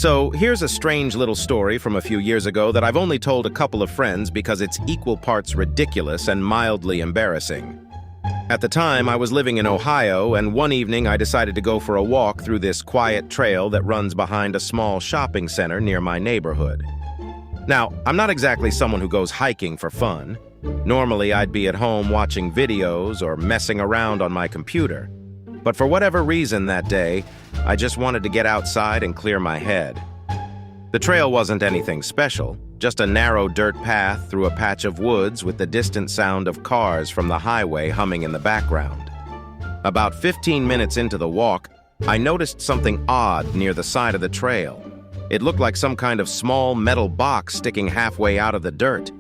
So here's a strange little story from a few years ago that I've only told a couple of friends because it's equal parts ridiculous and mildly embarrassing. At the time, I was living in Ohio, and one evening I decided to go for a walk through this quiet trail that runs behind a small shopping center near my neighborhood. Now, I'm not exactly someone who goes hiking for fun. Normally, I'd be at home watching videos or messing around on my computer. But for whatever reason that day, I just wanted to get outside and clear my head. The trail wasn't anything special, just a narrow dirt path through a patch of woods with the distant sound of cars from the highway humming in the background. About 15 minutes into the walk, I noticed something odd near the side of the trail. It looked like some kind of small metal box sticking halfway out of the dirt.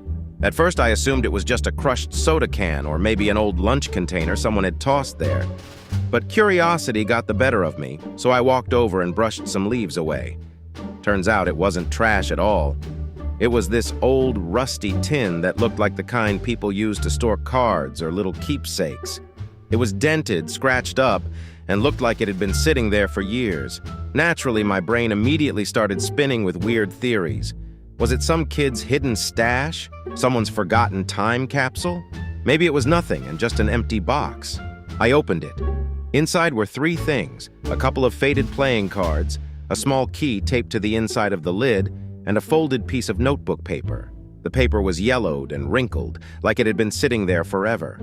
At first, I assumed it was just a crushed soda can or maybe an old lunch container someone had tossed there. But curiosity got the better of me, so I walked over and brushed some leaves away. Turns out it wasn't trash at all. It was this old, rusty tin that looked like the kind people use to store cards or little keepsakes. It was dented, scratched up, and looked like it had been sitting there for years. Naturally, my brain immediately started spinning with weird theories. Was it some kid's hidden stash? Someone's forgotten time capsule? Maybe it was nothing and just an empty box. I opened it. Inside were three things: a couple of faded playing cards, a small key taped to the inside of the lid, and a folded piece of notebook paper. The paper was yellowed and wrinkled, like it had been sitting there forever.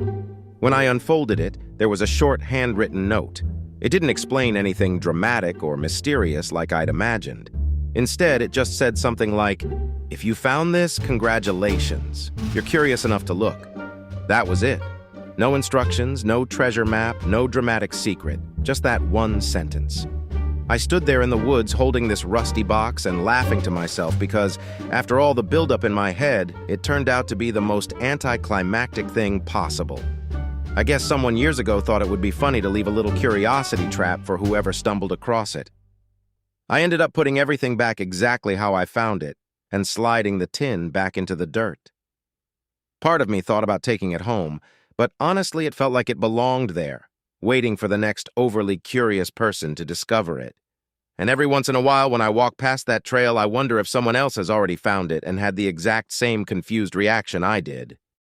When I unfolded it, there was a short handwritten note. It didn't explain anything dramatic or mysterious like I'd imagined. Instead, it just said something like, "If you found this, congratulations. You're curious enough to look." That was it. No instructions, no treasure map, no dramatic secret, just that one sentence. I stood there in the woods holding this rusty box and laughing to myself because, after all the buildup in my head, it turned out to be the most anticlimactic thing possible. I guess someone years ago thought it would be funny to leave a little curiosity trap for whoever stumbled across it. I ended up putting everything back exactly how I found it and sliding the tin back into the dirt. Part of me thought about taking it home, but honestly it felt like it belonged there, waiting for the next overly curious person to discover it. And every once in a while when I walk past that trail, I wonder if someone else has already found it and had the exact same confused reaction I did.